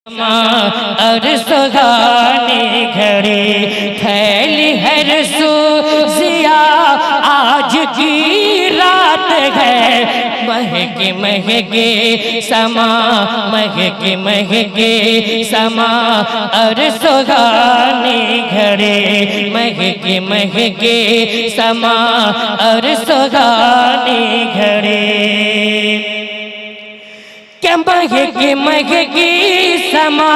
और सुहानी घड़ी फैली है रसूजिया, आज की रात है महके महके समा, महके महके समा और सुहानी घड़ी महके महके समा और सुहानी घड़ी के महके महके समा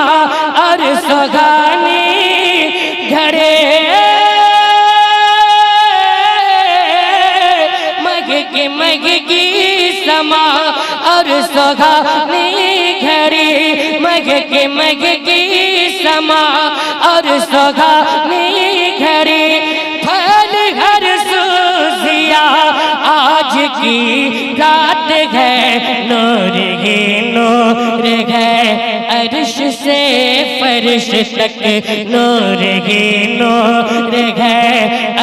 और सुहानी घड़ी महके महके समा और सुहानी घड़ी महके महके समा और सुहानी घड़ी फल हर सूजिया, आज की रात है नूर ही नूर है अर्श से फर्श तक, नूर ही नूर है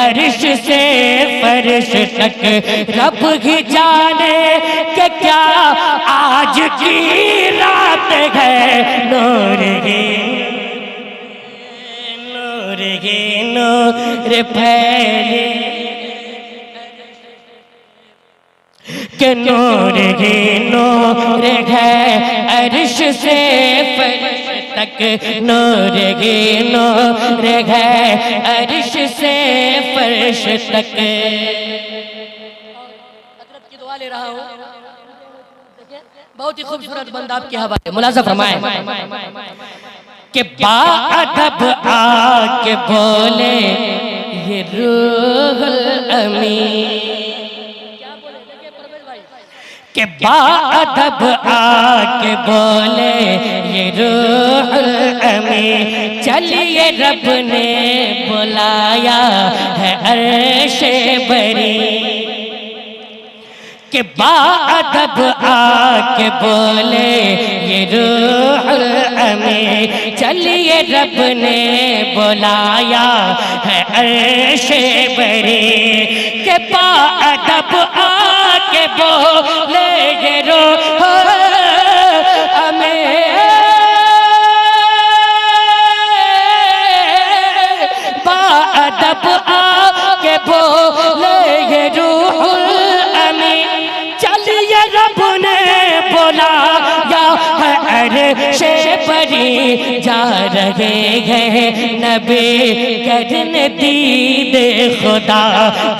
अर्श से फर्श तक। रब ही जाने कि क्या आज की रात है नूर ही नूर फैले के नूर ही नूर है अर्श से फर्श तक, नूर ही नूर है अर्श से फर्श तक। हज़रत की दुआ ले रहा हूँ, बहुत ही खूबसूरत बंद आपके हवाले मुलाज़ा फरमाएं कि बाअदब आके बोले ये रूहुल अमीन, के बाअदब आके बोले ये रूहुल अमीन, चलिए रब ने बुलाया है अर्शे बरी। के बाअदब आके बोले ये रूहुल अमीन, चलिए रब ने बुलाया है अर्शे बरी। के बाअदब आके बोले ये रूहुल अमीन, बाअदब आके बोले ये रूहुल अमीन, चलिए रब ने बुलाया है अर्शे बरी। जा रहे हैं नबी करने दीदे खुदा,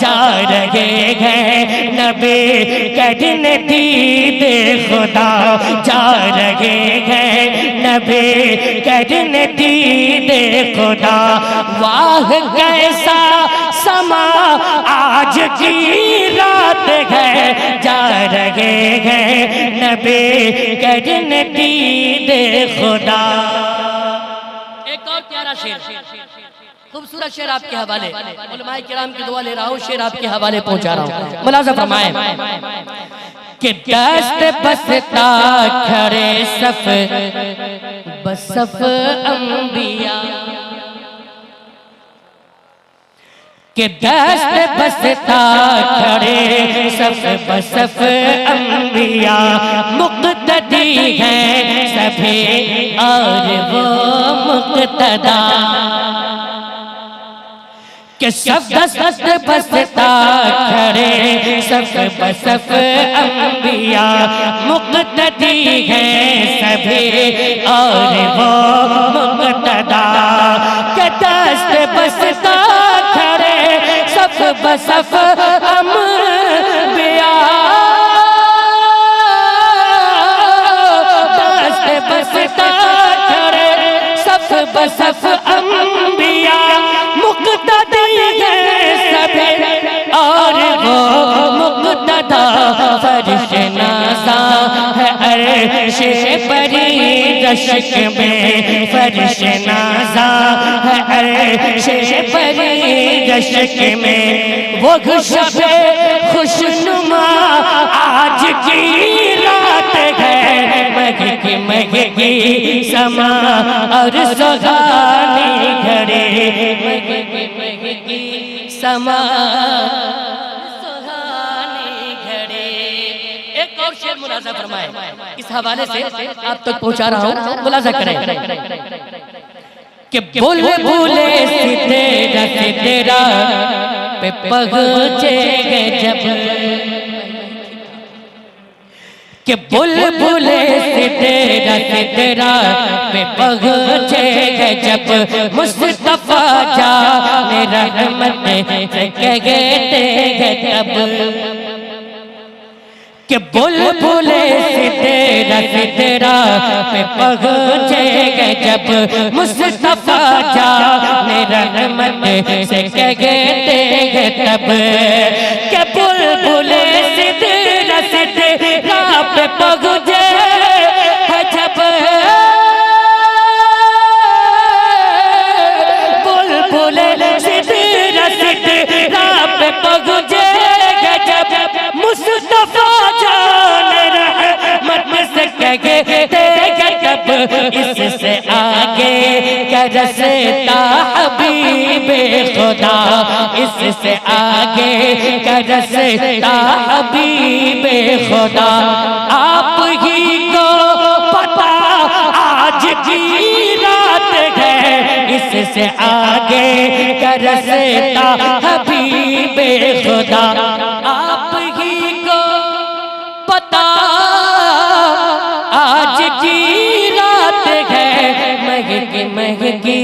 जा रहे हैं नबी करने दीदे खुदा, जा रहे हैं नबी करने दीदे खुदा। वाह कैसा समा आज की रात है, जा रहे हैं नबी करने दीदे खुदा। एक और प्यारा शेर, खूबसूरत शेर आपके हवाले, उलमाए किराम की दुआ ले रहा हूँ, शेर आपके हवाले पहुंचा रहा हूँ, मुलाज़ा फरमाएं कि दस्त बसता खड़े सफ बसफ अंबिया, के दस्त बसता खड़े सफ बसफ अंबिया, मुक़्तदी हैं सभी और वो मुक़्तदा, के सब दस्त बसता खड़े सफ बसफ अंबिया, मुक़्तदी हैं सभी और वो मुक़्तदा। के दस्त बसता खड़े सफ बसफ अंबिया, दस्त बसता खड़े सफ बसफ अंबिया, मुक़्तदी हैं सभी और वो मुक़्तदा। फर्श नाज़ा है अर्शे बरी रश्क में, फर्श नाज़ा है अर्शे बरी रश्क में। वो खुशबे खुशनुमा आज की रात है, महकी महकी समा और सुहानी घड़ी महकी महकी समा सुहानी घड़ी। एक और शेर शेर मुलाजा फरमाए, इस हवाले से आप तक पहुंचा रहा हूं, मुलाजा करें कि बुलबुले सितेरा पे पहुंचेंगे जब, कि बुलबुले सितेरा पे पहुंचेंगे जब, मुस्तफा जाने रहमत से कहते तब, कि बुलबुले सितेरा पे पहुंचेंगे जब, मुस्तफा जाने रहमत से कहते तब, कि बुलबुले सितेरा पे पहुंचे जब, बुलबुले सितेरा पे पहुंचे जब, मुस्तफा जाने रहमत से कहते तब, इससे आगे का रस्ता हबीबे खुदा, इससे आगे का रस्ता हबीबे खुदा, आप ही को पता आज की रात है, इससे आगे का रस्ता हबीबे खुदा, आप ही को पता आज की रात है, महकी महकी